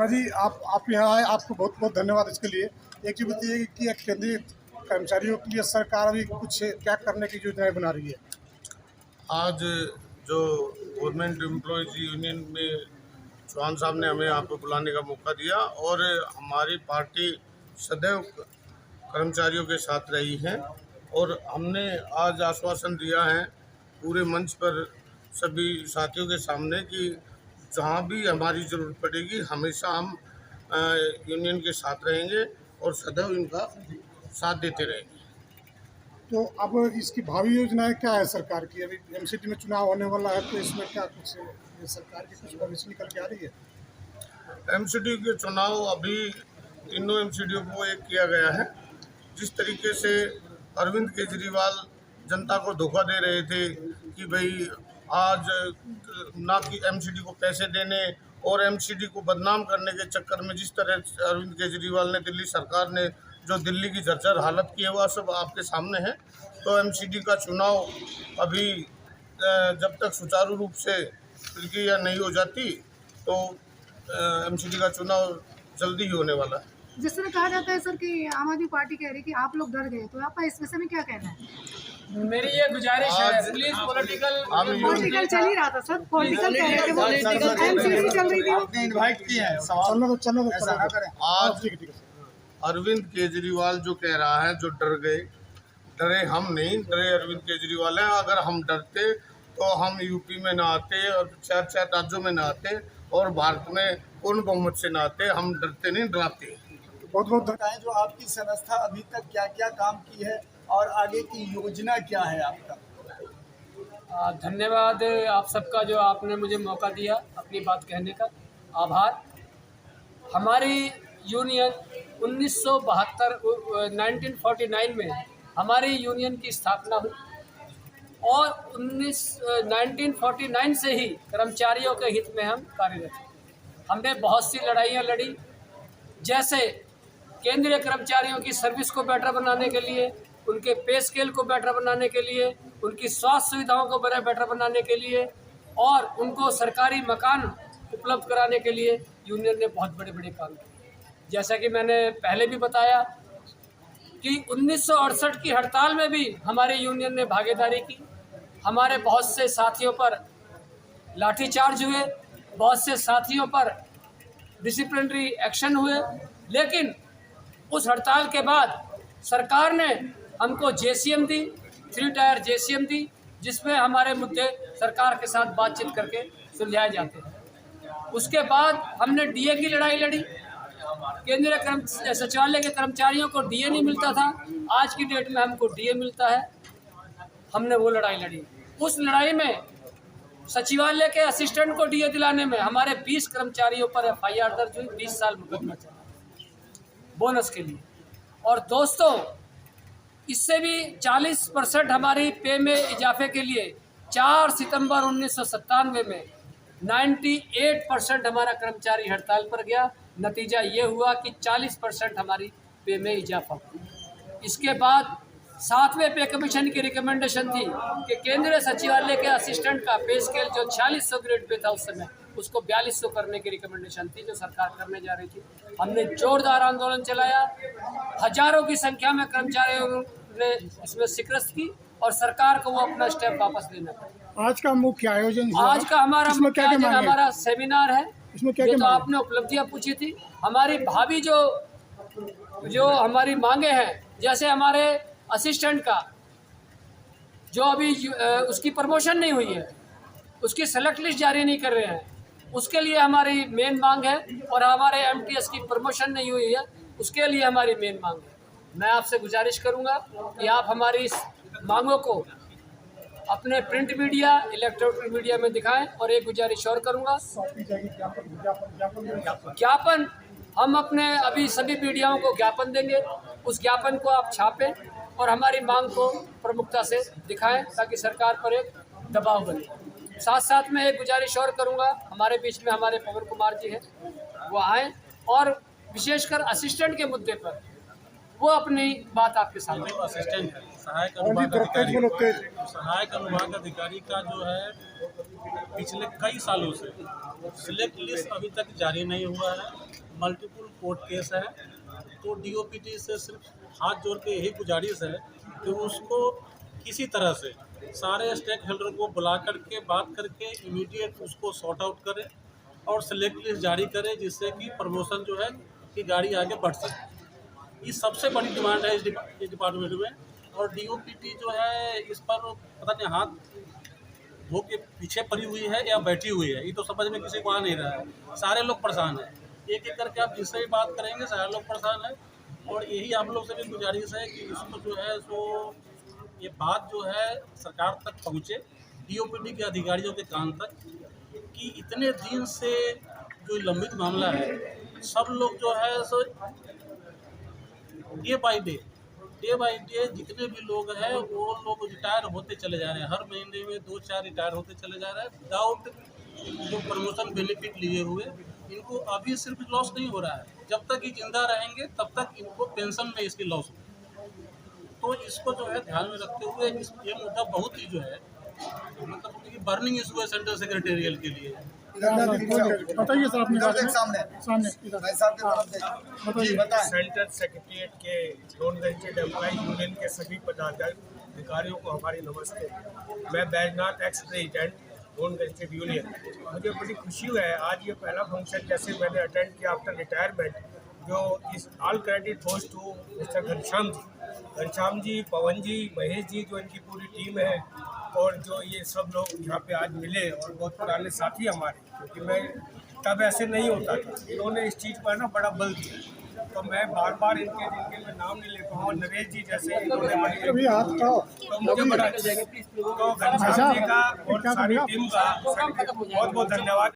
राणा जी, आप यहाँ आए, आपको बहुत बहुत धन्यवाद इसके लिए। एक चीज़ बताइए कि केंद्रीय कर्मचारियों के लिए सरकार अभी कुछ क्या करने की योजनाएं बना रही है? आज जो गवर्नमेंट एम्प्लॉयज़ यूनियन में चौहान साहब ने हमें यहाँ पे बुलाने का मौका दिया और हमारी पार्टी सदैव कर्मचारियों के साथ रही है और हमने आज आश्वासन दिया है पूरे मंच पर सभी साथियों के सामने कि जहाँ भी हमारी ज़रूरत पड़ेगी हमेशा हम यूनियन के साथ रहेंगे और सदैव इनका साथ देते रहेंगे। तो अब इसकी भावी योजनाएं क्या है सरकार की? अभी एमसीडी में चुनाव होने वाला है, तो इसमें क्या कुछ ये सरकार की कुछ पॉलिसी निकल के आ रही है? एमसीडी के चुनाव अभी तीनों एमसीडी को एक किया गया है। जिस तरीके से अरविंद केजरीवाल जनता को धोखा दे रहे थे कि भाई आज ना कि एमसीडी को पैसे देने और एमसीडी को बदनाम करने के चक्कर में जिस तरह अरविंद केजरीवाल ने दिल्ली सरकार ने जो दिल्ली की जर्जर हालत की है वह सब आपके सामने है। तो एमसीडी का चुनाव अभी जब तक सुचारू रूप से प्रक्रिया नहीं हो जाती तो एमसीडी का चुनाव जल्दी ही होने वाला है। जिस तरह कहा जाता है सर कि आम आदमी पार्टी कह रही है कि आप लोग डर गए, तो आपका इस विषय में क्या कहना है? मेरी ये गुजारिश है, प्लीज पॉलिटिकल चल ही रहा था सर, पॉलिटिकल कह रहे थे, वो एमसीसी चल रही थी। इनवाइट किए हैं चलो आज अरविंद केजरीवाल जो कह रहा है, जो डर गए, डरे हम नहीं, डरे अरविंद केजरीवाल हैं। अगर हम डरते तो हम यूपी में ना आते और चार राज्यों में ना आते और भारत में पूर्ण बहुमत से ना आते। हम डरते नहीं, डराते। बहुत बहुत बताएं जो आपकी संस्था अभी तक क्या क्या काम की है और आगे की योजना क्या है आपका? धन्यवाद आप सबका जो आपने मुझे मौका दिया अपनी बात कहने का, आभार। हमारी यूनियन 1949 में हमारी यूनियन की स्थापना हुई और 1949 से ही कर्मचारियों के हित में हम कार्यरत हैं। हमने बहुत सी लड़ाइयाँ लड़ी, जैसे केंद्रीय कर्मचारियों की सर्विस को बेटर बनाने के लिए, उनके पे स्केल को बेटर बनाने के लिए, उनकी स्वास्थ्य सुविधाओं को बेटर बनाने के लिए और उनको सरकारी मकान उपलब्ध कराने के लिए यूनियन ने बहुत बड़े बड़े काम किए। जैसा कि मैंने पहले भी बताया कि 1968 की हड़ताल में भी हमारी यूनियन ने भागीदारी की। हमारे बहुत से साथियों पर लाठीचार्ज हुए, बहुत से साथियों पर डिसिप्लिनरी एक्शन हुए, लेकिन उस हड़ताल के बाद सरकार ने हमको जेसीएम दी, 3 टायर जेसीएम दी, जिसमें हमारे मुद्दे सरकार के साथ बातचीत करके सुलझाए जाते हैं। उसके बाद हमने डीए की लड़ाई लड़ी। केंद्रीय सचिवालय के कर्मचारियों को डीए नहीं मिलता था, आज की डेट में हमको डीए मिलता है। हमने वो लड़ाई लड़ी। उस लड़ाई में सचिवालय के असिस्टेंट को डीए दिलाने में हमारे 20 कर्मचारियों पर एफआईआर दर्ज हुई, 20 साल मुकदमा चला बोनस के लिए। और दोस्तों, इससे भी 40% हमारी पे में इजाफे के लिए 4 सितंबर 1997 में 98% हमारा कर्मचारी हड़ताल पर गया। नतीजा ये हुआ कि 40% हमारी पे में इजाफा हुआ। इसके बाद 7वें पे कमीशन की रिकमेंडेशन थी कि केंद्रीय सचिवालय के असिस्टेंट का पे स्केल जो 4600 ग्रेड पे था उस समय, उसको 4200 करने की रिकमेंडेशन थी जो सरकार करने जा रही थी। हमने जोरदार आंदोलन चलाया, हजारों की संख्या में कर्मचारियों ने इसमें शिकस्त की और सरकार को वो अपना स्टेप वापस लेना पड़ा। आज का मुख्य आयोजन, आज का हमारा मुख्य आयोजन हमारा सेमिनार है। इसमें क्या ये तो आपने उपलब्धियां पूछी थी। हमारी भावी जो हमारी मांगे हैं, जैसे हमारे असिस्टेंट का जो अभी उसकी प्रमोशन नहीं हुई है, उसकी सेलेक्ट लिस्ट जारी नहीं कर रहे हैं, उसके लिए हमारी मेन मांग है। और हमारे एमटीएस की प्रमोशन नहीं हुई है, उसके लिए हमारी मेन मांग है। मैं आपसे गुजारिश करूंगा कि आप हमारी इस मांगों को अपने प्रिंट मीडिया, इलेक्ट्रॉनिक मीडिया में दिखाएं। और एक गुजारिश और करूंगा, ज्ञापन हम अपने अभी सभी मीडियाओं को ज्ञापन देंगे, उस ज्ञापन को आप छापें और हमारी मांग को प्रमुखता से दिखाएं ताकि सरकार पर एक दबाव बने। साथ साथ में एक गुजारिश और करूंगा, हमारे बीच में हमारे पवन कुमार जी हैं, वो आएँ और विशेषकर असिस्टेंट के मुद्दे पर वो अपनी बात आपके सामने। असिस्टेंट है, सहायक अनुभाग अधिकारी का जो है पिछले कई सालों से सिलेक्ट लिस्ट अभी तक जारी नहीं हुआ है, मल्टीपल कोर्ट केस है। तो डीओपीटी से सिर्फ हाथ जोड़ के यही गुजारिश है कि उसको किसी तरह से सारे स्टेक होल्डर को बुला करके बात करके इमीडिएट उसको सॉर्ट आउट करे और सिलेक्ट लिस्ट जारी करे, जिससे कि प्रमोशन जो है कि गाड़ी आगे बढ़ सके। ये सबसे बड़ी डिमांड है इस डिपार्टमेंट में। और डीओपीटी जो है इस पर पता नहीं हाथ धो के पीछे पड़ी हुई है या बैठी हुई है, ये तो समझ में किसी को आ नहीं रहा है। सारे लोग परेशान हैं, एक एक करके आप जिससे भी बात करेंगे सारे लोग परेशान हैं। और यही आप लोग से भी गुजारिश है कि इसको जो है सो ये बात जो है सरकार तक पहुँचे, डीओपीटी के अधिकारियों के कान तक, कि इतने दिन से जो लंबित मामला है सब लोग जो है सो डे बाय डे जितने भी लोग हैं वो लोग रिटायर होते चले जा रहे हैं। हर महीने में 2-4 रिटायर होते चले जा रहे हैं विदाउट जो प्रमोशन बेनिफिट लिए हुए। इनको अभी सिर्फ लॉस नहीं हो रहा है, जब तक ये जिंदा रहेंगे तब तक इनको पेंशन में इसकी लॉस हो। तो इसको जो है ध्यान में रखते हुए ये मुद्दा बहुत ही जो है मतलब कि बर्निंग इशू है सेंट्रल सेक्रेटेरियल के लिए। बताइए सर अपनी बात में। सामने इधर। भाई साहब की तरफ देखिए। जी बताएं। सेंट्रल सेक्रेटेरिएट के नॉन गजेटेड एम्प्लॉय यूनियन के सभी पदाधिकारियों को हमारी नमस्ते। मैं Baijnath ex president non gazetted union. मुझे बड़ी खुशी है आज ये पहला फंक्शन जैसे मैंने अटेंड किया आफ्टर रिटायरमेंट, जो इस all credit goes to mister Ghanshyam ji, Pawan ji, Mahesh ji, जो इनकी पूरी टीम है, और जो ये सब लोग यहाँ पे आज मिले और बहुत पुराने साथी हमारे, क्योंकि मैं तब ऐसे नहीं होता था। इन्होंने इस चीज़ पर ना बड़ा बल दिया, तो मैं बार बार जिनके मैं नाम नहीं ले पाऊँ, नरेश जी जैसे इन्होंने तो मुझे बड़ा तो घनश्याम जी का और सारी टीम का बहुत बहुत धन्यवाद।